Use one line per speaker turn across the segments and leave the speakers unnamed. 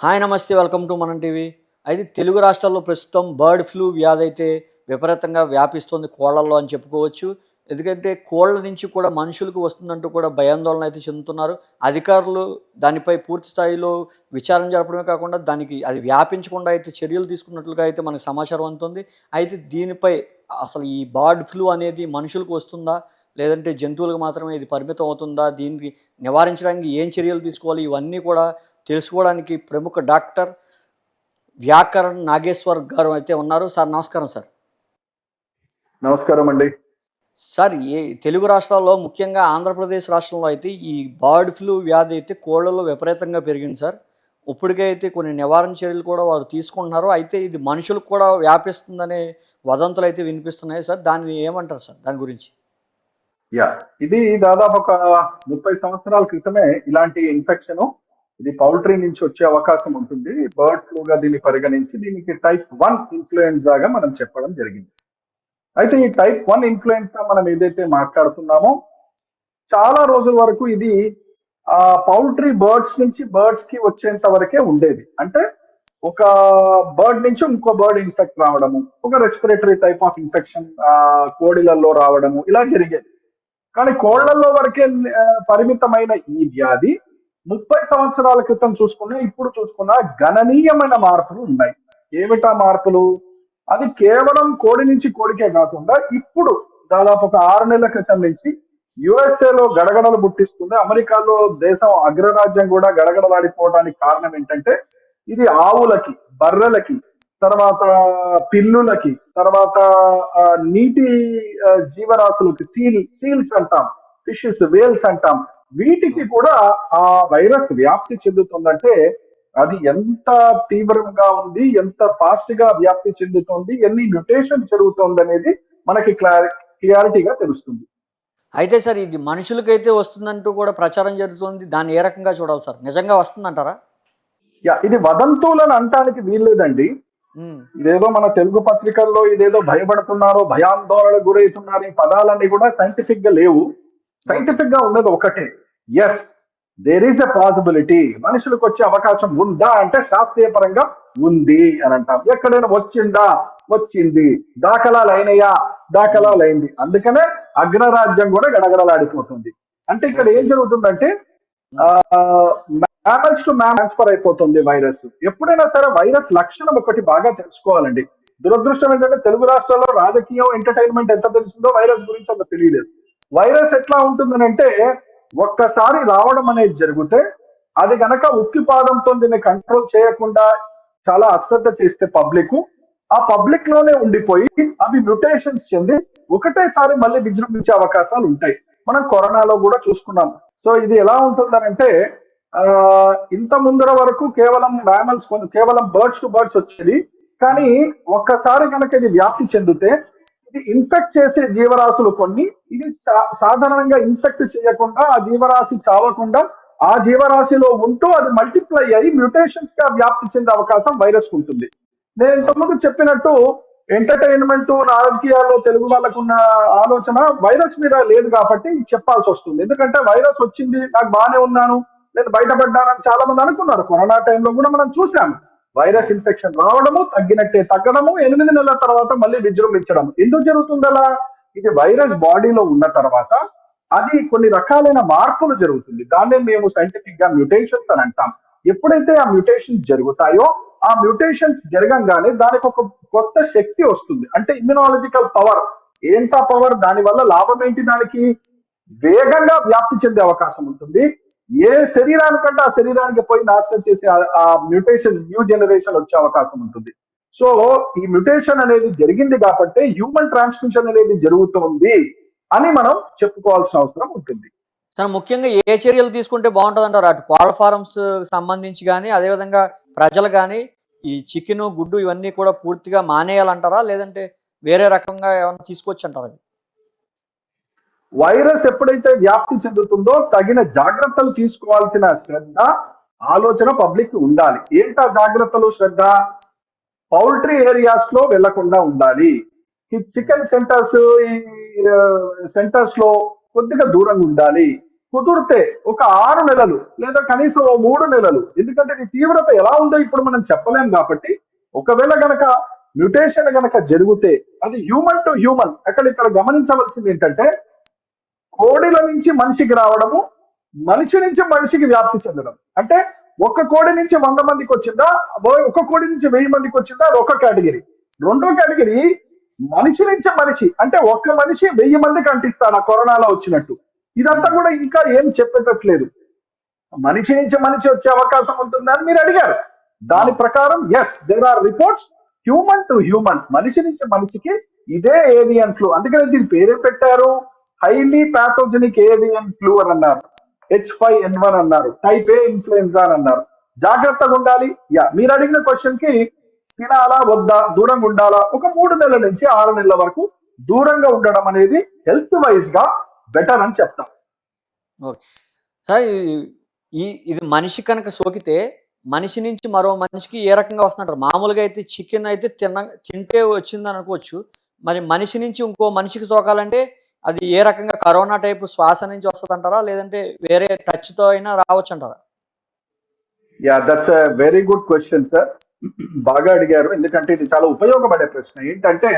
Hi నమస్తే welcome to మనం TV. అయితే తెలుగు రాష్ట్రాల్లో ప్రస్తుతం బర్డ్ ఫ్లూ వ్యాధి అయితే విపరీతంగా వ్యాపిస్తుంది కోళ్లలో అని చెప్పుకోవచ్చు. ఎందుకంటే కోళ్ల నుంచి కూడా మనుషులకు వస్తుందంటూ కూడా భయాందోళన అయితే చెందుతున్నారు. అధికారులు దానిపై పూర్తి స్థాయిలో విచారణ జరపడమే కాకుండా దానికి అది వ్యాపించకుండా అయితే చర్యలు తీసుకున్నట్లుగా అయితే మనకు సమాచారం అందుతుంది. అయితే దీనిపై అసలు ఈ బర్డ్ ఫ్లూ అనేది మనుషులకు వస్తుందా? లేదంటే జంతువులకు మాత్రమే ఇది పరిమితం అవుతుందా? దీనికి నివారించడానికి ఏం చర్యలు తీసుకోవాలి? ఇవన్నీ కూడా తెలుసుకోవడానికి ప్రముఖ డాక్టర్ వ్యాకరణ్ నాగేశ్వర్ గారు అయితే ఉన్నారు. సార్ నమస్కారం సార్.
నమస్కారం అండి.
సార్ తెలుగు రాష్ట్రాల్లో ముఖ్యంగా ఆంధ్రప్రదేశ్ రాష్ట్రంలో అయితే ఈ బర్డ్ ఫ్లూ వ్యాధి అయితే కోళ్లలో విపరీతంగా పెరిగింది సార్. ఇప్పటికే అయితే కొన్ని నివారణ చర్యలు కూడా వారు తీసుకుంటున్నారు. అయితే ఇది మనుషులకు కూడా వ్యాపిస్తుందనే వదంతులు అయితే వినిపిస్తున్నాయి సార్. దాన్ని ఏమంటారు సార్ దాని గురించి?
ఇది దాదాపు ఒక 30 సంవత్సరాల క్రితమే ఇలాంటి ఇన్ఫెక్షన్ ఇది పౌల్ట్రీ నుంచి వచ్చే అవకాశం ఉంటుంది. బర్డ్ ఫ్లూగా దీన్ని పరిగణించి దీనికి టైప్ 1 ఇన్ఫ్లుయెన్జాగా మనం చెప్పడం జరిగింది. అయితే ఈ టైప్ 1 ఇన్ఫ్లుయెన్జా మనం ఏదైతే మాట్లాడుతున్నామో చాలా రోజుల వరకు ఇది పౌల్ట్రీ బర్డ్స్ నుంచి బర్డ్స్ కి వచ్చేంత వరకే ఉండేది. అంటే ఒక బర్డ్ నుంచి ఇంకో బర్డ్ ఇన్ఫెక్ట్ రావడము, ఒక రెస్పిరేటరీ టైప్ ఆఫ్ ఇన్ఫెక్షన్ కోడిలలో రావడము ఇలా జరిగేది. కానీ కోళ్లలో వరకే పరిమితమైన ఈ వ్యాధి 30 సంవత్సరాల క్రితం చూసుకున్నా ఇప్పుడు చూసుకున్నా గణనీయమైన మార్పులు ఉన్నాయి. ఏమిటా మార్పులు? అది కేవలం కోడి నుంచి కోడికే కాకుండా ఇప్పుడు దాదాపు ఒక 6 నెలల క్రితం నుంచి యుఎస్ఏలో గడగడలు పుట్టిస్తుంది. అమెరికాలో దేశం అగ్రరాజ్యం కూడా గడగడలాడిపోవడానికి కారణం ఏంటంటే ఇది ఆవులకి, బర్రెలకి, తర్వాత పిల్లులకి, తర్వాత నీటి జీవరాశులకి సీల్స్ అంటాం, ఫిషెస్, వేల్స్ అంటాం, వీటికి కూడా ఆ వైరస్ వ్యాప్తి చెందుతుందంటే అది ఎంత తీవ్రంగా ఉంది, ఎంత ఫాస్ట్ గా వ్యాప్తి చెందుతుంది, ఎన్ని మ్యుటేషన్ జరుగుతుంది అనేది మనకి క్లారిటీగా తెలుస్తుంది.
అయితే సార్ ఇది మనుషులకైతే వస్తుందంటూ కూడా ప్రచారం జరుగుతుంది. దాన్ని ఏ రకంగా చూడాలి సార్? నిజంగా వస్తుందంటారా?
ఇది వదంతులను అంటానికి వీల్లేదండి. ఇదేదో మన తెలుగు పత్రికల్లో ఇదేదో భయపడుతున్నారో, భయాందోళనకు గురవుతున్నారు, ఈ పదాలన్నీ కూడా సైంటిఫిక్ గా లేవు. సైంటిఫిక్ గా ఉన్నది ఒకటే, yes there is a possibility. మనుషులకు వచ్చే అవకాశం ఉందా అంటే శాస్త్రీయ పరంగా ఉంది అని అంటాం. ఎక్కడైనా వచ్చిందా? వచ్చింది. దాఖలాలు అయినాయా? దాఖలాలు అయింది. అందుకనే అగ్రరాజ్యం కూడా గడగడలాడిపోతుంది. అంటే ఇక్కడ ఏం జరుగుతుందంటే మ్యామల్స్ టు మ్యాన్ ట్రాన్స్ఫర్ అయిపోతుంది వైరస్. ఎప్పుడైనా సరే వైరస్ లక్షణం ఒకటి బాగా తెలుసుకోవాలండి. దురదృష్టం ఏంటంటే తెలుగు రాష్ట్రాల్లో రాజకీయం, ఎంటర్టైన్మెంట్ ఎంత తెలుస్తుందో వైరస్ గురించి అంత తెలియలేదు. వైరస్ ఎట్లా ఉంటుందని అంటే ఒక్కసారి రావడం అనేది జరిగితే అది గనక ఉక్కిపాదంతో దీన్ని కంట్రోల్ చేయకుండా చాలా అశ్రద్ధ చేస్తే ఆ పబ్లిక్ లోనే ఉండిపోయి అవి మ్యుటేషన్స్ చెంది ఒకటేసారి మళ్ళీ విజృంభించే అవకాశాలు ఉంటాయి. మనం కరోనాలో కూడా చూసుకున్నాం. సో ఇది ఎలా ఉంటుందనంటే ఇంత ముందర వరకు కేవలం మ్యామల్స్, కేవలం బర్డ్స్ టు బర్డ్స్ వచ్చేది. కానీ ఒక్కసారి కనుక ఇది వ్యాప్తి చెందితే ఇది ఇన్ఫెక్ట్ చేసే జీవరాశులు కొన్ని, ఇది సాధారణంగా ఇన్ఫెక్ట్ చేయకుండా, ఆ జీవరాశి చావకుండా ఆ జీవరాశిలో ఉంటూ అది మల్టిప్లై అయ్యి మ్యూటేషన్స్ గా వ్యాప్తి చెందే అవకాశం వైరస్ ఉంటుంది. నేను ఇంతకుముందు చెప్పినట్టు ఎంటర్టైన్మెంట్, రాజకీయాల్లో తెలుగు వాళ్ళకున్న ఆలోచన వైరస్ మీద లేదు కాబట్టి చెప్పాల్సి వస్తుంది. ఎందుకంటే వైరస్ వచ్చింది, నాకు బాగానే ఉన్నాను, నేను బయటపడ్డానని చాలా మంది అనుకున్నారు. కరోనా టైంలో కూడా మనం చూసాము వైరస్ ఇన్ఫెక్షన్ రావడము, తగ్గినట్టే తగ్గడము, 8 నెలల తర్వాత మళ్ళీ విజృంభించడం. ఎందుకు జరుగుతుంది అలా? ఇది వైరస్ బాడీలో ఉన్న తర్వాత అది కొన్ని రకాలైన మార్పులు జరుగుతుంది. దాన్నే మేము సైంటిఫిక్ గా మ్యూటేషన్స్ అని అంటాం. ఎప్పుడైతే ఆ మ్యూటేషన్స్ జరుగుతాయో ఆ మ్యూటేషన్స్ జరగంగానే దానికి ఒక కొత్త శక్తి వస్తుంది. అంటే ఇమ్యునాలజికల్ పవర్. ఏంటా పవర్? దాని వల్ల లాభం ఏంటి? దానికి వేగంగా వ్యాప్తి చెందే అవకాశం ఉంటుంది. ఏ శరీరానికంటే ఆ శరీరానికి పోయి నాశనం చేసే ఆ మ్యూటేషన్, న్యూ జనరేషన్ వచ్చే అవకాశం ఉంటుంది. సో ఈ మ్యూటేషన్ అనేది జరిగింది కాబట్టి హ్యూమన్ ట్రాన్స్మిషన్ అనేది జరుగుతుంది అని మనం చెప్పుకోవాల్సిన అవసరం ఉంటుంది.
సార్ ముఖ్యంగా ఏ చర్యలు తీసుకుంటే బాగుంటుంది అంటారు? అటు కోళ్ళ ఫారమ్స్ సంబంధించి కానీ, అదేవిధంగా ప్రజలు కానీ ఈ చికెన్, గుడ్డు ఇవన్నీ కూడా పూర్తిగా మానేయాలంటారా? లేదంటే వేరే రకంగా ఏమైనా తీసుకోవచ్చు అంటారా?
వైరస్ ఎప్పుడైతే వ్యాప్తి చెందుతుందో తగిన జాగ్రత్తలు తీసుకోవాల్సిన శ్రద్ధ, ఆలోచన పబ్లిక్ ఉండాలి. ఏంటా జాగ్రత్తలు, శ్రద్ధ? పౌల్ట్రీ ఏరియాస్ లో వెళ్లకుండా ఉండాలి. ఈ చికెన్ సెంటర్స్, ఈ సెంటర్స్ లో కొద్దిగా దూరంగా ఉండాలి. కుదిరితే ఒక 6 నెలలు లేదా కనీసం ఓ 3 నెలలు, ఎందుకంటే ఇది తీవ్రత ఎలా ఉందో ఇప్పుడు మనం చెప్పలేం కాబట్టి, ఒకవేళ గనక మ్యుటేషన్ గనక జరిగితే అది హ్యూమన్ టు హ్యూమన్. ఇక్కడ గమనించవలసింది ఏంటంటే కోడిల నుంచి మనిషికి రావడము, మనిషి నుంచి మనిషికి వ్యాప్తి చెందడం. అంటే ఒక్క కోడి నుంచి 100 మందికి వచ్చిందా, ఒక కోడి నుంచి 1000 మందికి వచ్చిందా, అది ఒక కేటగిరీ. రెండో కేటగిరీ మనిషి నుంచి మనిషి, అంటే ఒక్క మనిషి 1000 మందికి అంటిస్తాడు ఆ కరోనాలో వచ్చినట్టు. ఇదంతా కూడా ఇంకా ఏం చెప్పేటట్లేదు. మనిషి నుంచి మనిషి వచ్చే అవకాశం ఉంటుందని మీరు అడిగారు. దాని ప్రకారం yes, there are reports human to human, మనిషి నుంచి మనిషికి ఇదే ఏవియన్ ఫ్లూ. అందుకని దీని పేరే పెట్టారు హైలీ ప్యాథోజెనిక్ ఏవియన్ ఫ్లూ అని అన్నారు, H5N1 అన్నారు, టైప్ ఏ ఇన్ఫ్లుయెన్జా అని అన్నారు. జాగ్రత్తగా ఉండాలి. మీరు అడిగిన క్వశ్చన్ కి తినాలా వద్దా, దూరంగా ఉండాలా, ఒక 3 నెలల నుంచి 6 నెలల వరకు దూరంగా ఉండడం అనేది హెల్త్ వైజ్ గా బెటర్ అని చెప్తాం.
ఓకే సార్, ఇది మనిషి కనుక సోకితే మనిషి నుంచి మరో మనిషికి ఏ రకంగా వస్తుంటారు? మామూలుగా అయితే చికెన్ అయితే తింటే వచ్చింది అనుకోవచ్చు, మరి మనిషి నుంచి ఇంకో మనిషికి సోకాలంటే అది ఏ రకంగా కరోనా టైపు శ్వాస నుంచి వస్తుంది అంటారా, లేదంటే వేరే టచ్తో అయినా రావచ్చు అంటారా?
That's a very good question sir, బాగా అడిగారు. ఎందుకంటే ఇది చాలా ఉపయోగపడే ప్రశ్న. ఏంటంటే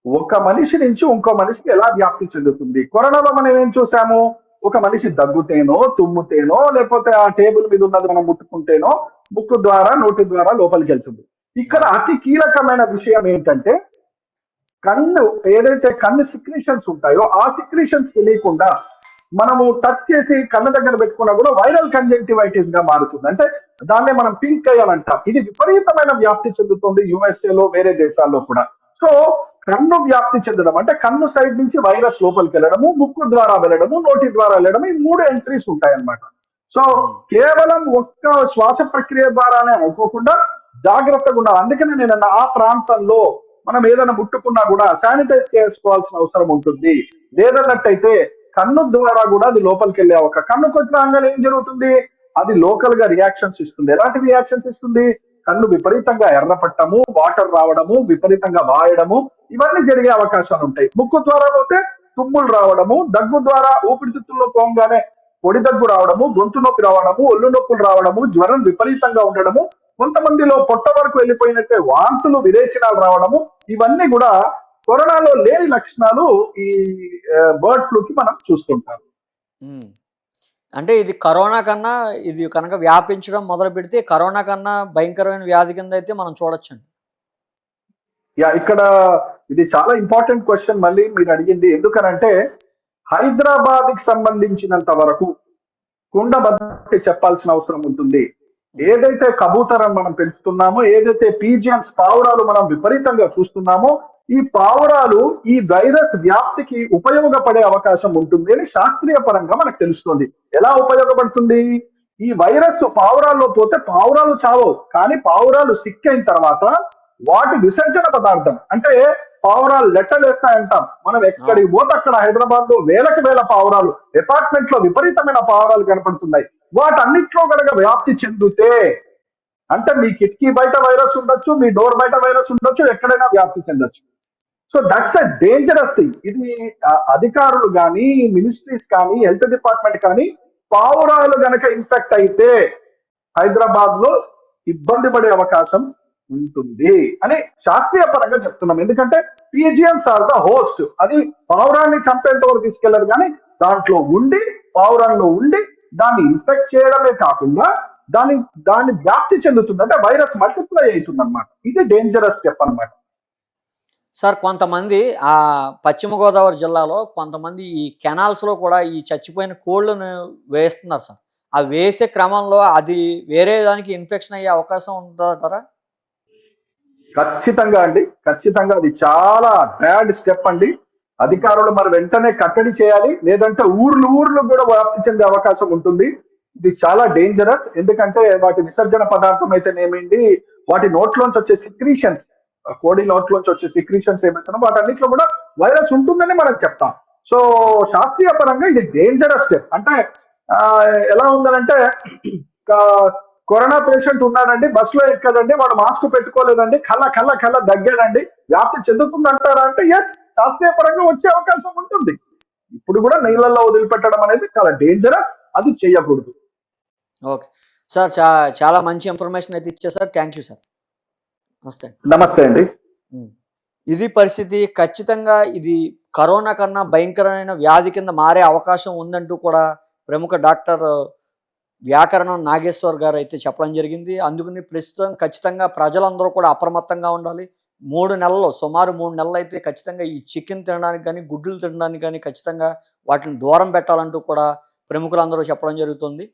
ఒక మనిషి నుంచి ఇంకో మనిషికి ఎలా వ్యాప్తి చెందుతుంది? కరోనాలో మనం ఏం చూసాము, ఒక మనిషి దగ్గుతేనో తుమ్ముతేనో లేకపోతే ఆ టేబుల్ మీద ఉన్నది మనం ముట్టుకుంటేనో ముక్కు ద్వారా నోటి ద్వారా లోపలికి వెళ్తుంది. ఇక్కడ అతి కీలకమైన విషయం ఏంటంటే కన్ను, ఏదైతే కన్ను సిక్రీషన్స్ ఉంటాయో ఆ సిక్రీషన్స్ తెలియకుండా మనము టచ్ చేసి కళ్ళ దగ్గర పెట్టుకున్నా కూడా వైరల్ కంజంక్టివైటిస్ గా మారుతుంది. అంటే దాన్నే మనం పింక్ ఐ అని అంటాం. ఇది విపరీతమైన వ్యాప్తి చెందుతుంది యుఎస్ఏలో, వేరే దేశాల్లో కూడా. సో కన్ను వ్యాప్తి చెందడం అంటే కన్ను సైడ్ నుంచి వైరస్ లోపలికి వెళ్ళడము, ముక్కు ద్వారా వెళ్ళడము, నోటి ద్వారా వెళ్ళడము, ఈ 3 ఎంట్రీస్ ఉంటాయన్నమాట. సో కేవలం ఒక్క శ్వాస ప్రక్రియ ద్వారానే అనుకోకుండా జాగ్రత్తగా ఉండాలి. అందుకనే నేను ఆ ప్రాంతంలో మనం ఏదైనా ముట్టుకున్నా కూడా శానిటైజ్ చేసుకోవాల్సిన అవసరం ఉంటుంది. లేదన్నట్టయితే కన్ను ద్వారా కూడా అది లోపలికి వెళ్ళే ఒక కన్నుకు వచ్చిన ఏం జరుగుతుంది, అది లోకల్ గా రియాక్షన్స్ ఇస్తుంది. ఎలాంటి రియాక్షన్స్ ఇస్తుంది? కన్ను విపరీతంగా ఎర్రపట్టము, వాటర్ రావడము, విపరీతంగా వాయడము, ఇవన్నీ జరిగే అవకాశాలు ఉంటాయి. ముక్కు ద్వారా పోతే తుమ్ములు రావడము, దగ్గు ద్వారా ఊపిరితిత్తుల్లో పోగానే పొడి దగ్గు రావడము, గొంతు నొప్పి రావడము, ఒళ్ళు నొప్పులు రావడము, జ్వరం విపరీతంగా ఉండడము, కొంతమందిలో పొట్ట వరకు వెళ్ళిపోయినట్టే వాంతులు, విరేచనాలు రావడము, ఇవన్నీ కూడా కరోనాలో లేని లక్షణాలు ఈ బర్డ్ ఫ్లూకి మనం చూస్తుంటాం.
అంటే ఇది కరోనా కన్నా ఇది కనుక వ్యాపించడం మొదలు పెడితే కరోనా కన్నా భయంకరమైన వ్యాధి కింద అయితే మనం చూడొచ్చండి.
ఇక్కడ ఇది చాలా ఇంపార్టెంట్ క్వశ్చన్ మళ్ళీ మీరు అడిగింది. ఎందుకనంటే హైదరాబాద్ కి సంబంధించినంత వరకు కుండబద్దకి చెప్పాల్సిన అవసరం ఉంటుంది. ఏదైతే కబూతరం మనం పెంచుతున్నామో, ఏదైతే పీజియన్స్ పావురాలు మనం విపరీతంగా చూస్తున్నామో, ఈ పావురాలు ఈ వైరస్ వ్యాప్తికి ఉపయోగపడే అవకాశం ఉంటుంది అని శాస్త్రీయ పరంగా మనకు తెలుస్తుంది. ఎలా ఉపయోగపడుతుంది? ఈ వైరస్ పావురాల్లో పోతే పావురాలు చావవు, కానీ పావురాలు సిక్ అయిన తర్వాత వాటి విసర్జన పదార్థం, అంటే పావురాలు లెట్టలేస్తాయంటాం మనం, ఎక్కడికి పోతే అక్కడ హైదరాబాద్ లో వేలకు వేల పావురాలు, అపార్ట్మెంట్ లో విపరీతమైన పావురాలు కనపడుతున్నాయి. వాటన్నిట్లో కనుక వ్యాప్తి చెందితే, అంటే మీ కిటికీ బయట వైరస్ ఉండొచ్చు, మీ డోర్ బయట వైరస్ ఉండొచ్చు, ఎక్కడైనా వ్యాప్తి చెందొచ్చు. So that's a dangerous thing. ఇది అధికారులు కానీ, మినిస్ట్రీస్ కానీ, హెల్త్ డిపార్ట్మెంట్ కానీ పావురాలు గనక ఇన్ఫెక్ట్ అయితే హైదరాబాద్ లో ఇబ్బంది పడే అవకాశం ఉంటుంది అని శాస్త్రీయ పరంగా చెప్తున్నాం. ఎందుకంటే పీజియన్స్ ఆర్ ద హోస్ట్. అది పావురాన్ని చంపేంత వరకు తీసుకెళ్లరు, కానీ దాంట్లో ఉండి, పావురాల్లో ఉండి దాన్ని ఇన్ఫెక్ట్ చేయడమే కాకుండా దాన్ని వ్యాప్తి చెందుతుంది, అంటే వైరస్ మల్టిప్లై అవుతుంది అనమాట. ఇది డేంజరస్ స్టెప్ అనమాట.
సార్, కొంతమంది ఆ పశ్చిమ గోదావరి జిల్లాలో కొంతమంది ఈ కెనాల్స్లో కూడా ఈ చచ్చిపోయిన కోళ్ళను వేస్తున్నారు సార్. ఆ వేసే క్రమంలో అది వేరే దానికి ఇన్ఫెక్షన్ అయ్యే అవకాశం ఉంటుంటారా?
ఖచ్చితంగా అండి, ఖచ్చితంగా. అది చాలా బ్యాడ్ స్టెప్ అండి. అధికారులు మరి వెంటనే కట్టడి చేయాలి, లేదంటే ఊర్లు కూడా వ్యాప్తి చెందే అవకాశం ఉంటుంది. ఇది చాలా డేంజరస్. ఎందుకంటే వాటి విసర్జన పదార్థం అయితేనేమింది, వాటి నోట్లోంచి వచ్చే సిక్రీషన్స్, కోడి నోట్లోంచి వచ్చే సిక్రీషన్స్ ఏమైతున్నాయో వాటన్నిటిలో కూడా వైరస్ ఉంటుందని మనం చెప్తాం. సో శాస్త్రీయ పరంగా ఇది డేంజరస్ స్టెప్. అంటే ఎలా ఉందనంటే, కరోనా పేషెంట్ ఉన్నాడండి, బస్సులో ఎక్కడండి, వాడు మాస్క్ పెట్టుకోలేదండి, కళ్ళ దగ్గాడండి, వ్యాప్తి చెందుతుంది అంటారా అంటే ఎస్, శాస్త్రీయ పరంగా వచ్చే అవకాశం ఉంటుంది. ఇప్పుడు కూడా నీళ్ళల్లో వదిలిపెట్టడం అనేది చాలా డేంజరస్, అది చేయకూడదు.
ఓకే సార్, చాలా మంచి ఇన్ఫర్మేషన్ అయితే ఇచ్చారు సార్. Thank you sir. నమస్తే.
నమస్తే అండి.
ఉమ్. ఇది పరిస్థితి. ఖచ్చితంగా ఇది కరోనా కన్నా భయంకరమైన వ్యాధి కింద మారే అవకాశం ఉందంటూ కూడా ప్రముఖ డాక్టర్ వ్యాకరణం నాగేశ్వర్ గారు అయితే చెప్పడం జరిగింది. అందుకని ప్రస్తుతం ఖచ్చితంగా ప్రజలందరూ కూడా అప్రమత్తంగా ఉండాలి. 3 నెలలు, సుమారు 3 నెలలు అయితే ఖచ్చితంగా ఈ చికెన్ తినడానికి కానీ, గుడ్లు తినడానికి కానీ ఖచ్చితంగా వాటిని దూరం పెట్టాలంటూ కూడా ప్రముఖులందరూ చెప్పడం జరుగుతుంది.